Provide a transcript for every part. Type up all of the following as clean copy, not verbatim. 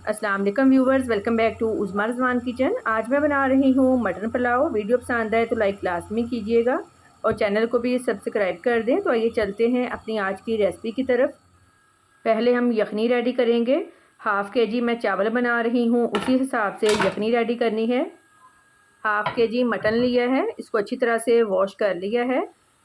अस्सलाम वालेकुम viewers, welcome back to Uzma Rizwan kitchen. आज मैं बना रही हूँ मटन पुलाव। वीडियो पसंद आए तो लाइक लाजमी कीजिएगा और चैनल को भी सब्सक्राइब कर दें। तो आइए चलते हैं अपनी आज की रेसिपी की तरफ। पहले हम यखनी रेडी करेंगे। हाफ़ के जी मैं चावल बना रही हूँ, उसी हिसाब से यखनी रेडी करनी है। हाफ़ के जी मटन लिया है, इसको अच्छी तरह से वॉश कर लिया है।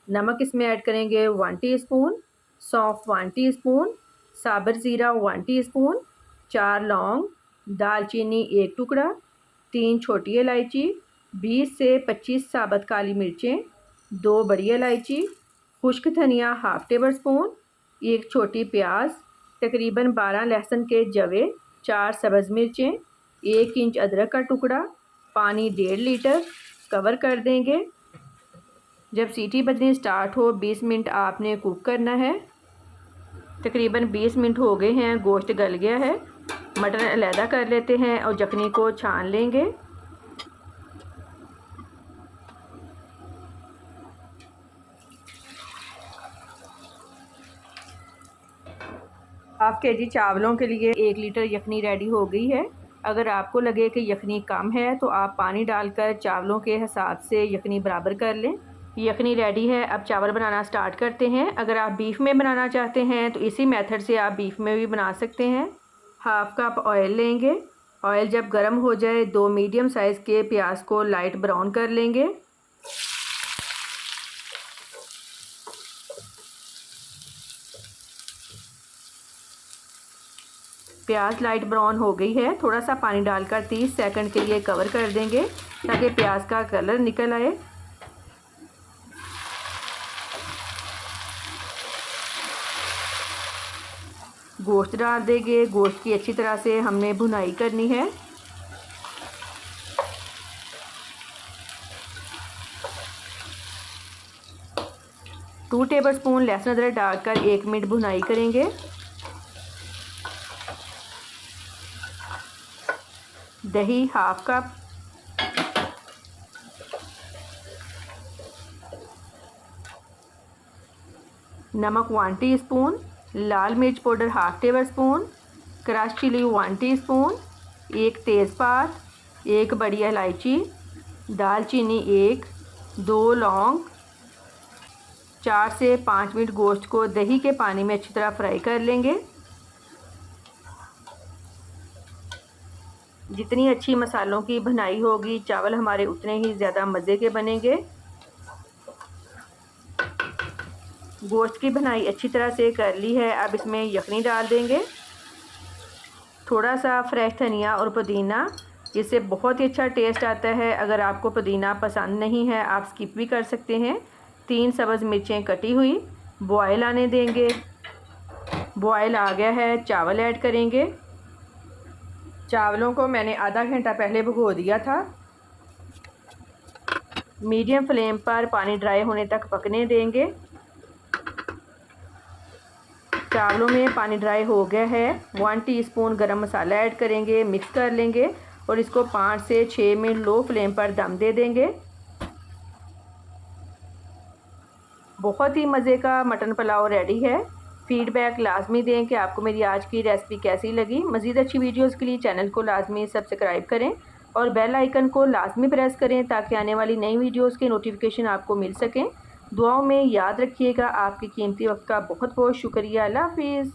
नमक इसमें ऐड करेंगे 1 टीस्पून, सौंफ 1 टीस्पून, साबुत ज़ीरा 1 टीस्पून, 4 लौंग, दालचीनी 1 टुकड़ा, 3 छोटी इलायची, 20 से 25 साबुत काली मिर्चें, 2 बड़ी इलायची, खुश्क धनिया हाफ़ टेबल स्पून, 1 छोटी प्याज, तकरीबन 12 लहसुन के जवे, 4 सब्ज़ मिर्चें, 1 इंच अदरक का टुकड़ा, पानी 1.5 लीटर। कवर कर देंगे। जब सीटी बजनी स्टार्ट हो 20 मिनट आपने कुक करना है। तकरीबन 20 मिनट हो गए हैं, गोश्त गल गया है। मटन अलहदा कर लेते हैं और यखनी को छान लेंगे। हाफ़ के जी चावलों के लिए 1 लीटर यखनी रेडी हो गई है। अगर आपको लगे कि यखनी कम है तो आप पानी डालकर चावलों के हिसाब से यखनी बराबर कर लें। यखनी रेडी है, अब चावल बनाना स्टार्ट करते हैं। अगर आप बीफ में बनाना चाहते हैं तो इसी मेथड से आप बीफ में भी बना सकते हैं। हाफ़ कप ऑयल लेंगे। ऑयल जब गर्म हो जाए 2 मीडियम साइज़ के प्याज को लाइट ब्राउन कर लेंगे। प्याज लाइट ब्राउन हो गई है, थोड़ा सा पानी डालकर 30 सेकंड के लिए कवर कर देंगे ताकि प्याज का कलर निकल आए। गोश्त डाल देंगे। गोश्त की अच्छी तरह से हमने भुनाई करनी है। टू टेबल स्पून लहसुन अदरक डालकर 1 मिनट भुनाई करेंगे। दही हाफ़ कप, नमक 1 टीस्पून, लाल मिर्च powder half tablespoon, crush chili 1 teaspoon, 1 तेज़पात, 1 बड़ी इलायची, दालचीनी 1, 2 लौंग। 4 से 5 मिनट गोश्त को दही के पानी में अच्छी तरह फ्राई कर लेंगे। जितनी अच्छी मसालों की भुनाई होगी चावल हमारे उतने ही ज़्यादा मज़े के बनेंगे। गोश्त की भुनाई अच्छी तरह से कर ली है, अब इसमें यखनी डाल देंगे। थोड़ा सा फ्रेश धनिया और पुदीना, इससे बहुत ही अच्छा टेस्ट आता है। अगर आपको पुदीना पसंद नहीं है आप स्किप भी कर सकते हैं। 3 सब्ज़ मिर्चें कटी हुई, बॉयल आने देंगे। बॉयल आ गया है, चावल ऐड करेंगे। चावलों को मैंने आधा घंटा पहले भिगो दिया था। मीडियम फ्लेम पर पानी ड्राई होने तक पकने देंगे। चावलों में पानी ड्राई हो गया है। 1 टीस्पून गरम मसाला ऐड करेंगे, मिक्स कर लेंगे और इसको 5 से 6 मिनट लो फ्लेम पर दम दे देंगे। बहुत ही मज़े का मटन पुलाव रेडी है। फीडबैक लाजमी दें कि आपको मेरी आज की रेसिपी कैसी लगी। मज़ीद अच्छी वीडियोज़ के लिए चैनल को लाजमी सब्सक्राइब करें और बेल आइकन को लाजमी प्रेस करें ताकि आने वाली नई वीडियोज़ के नोटिफिकेशन आपको मिल सकें। दुआओं में याद रखिएगा। आपकी कीमती वक्त का बहुत बहुत शुक्रिया। अल्लाह हाफिज़।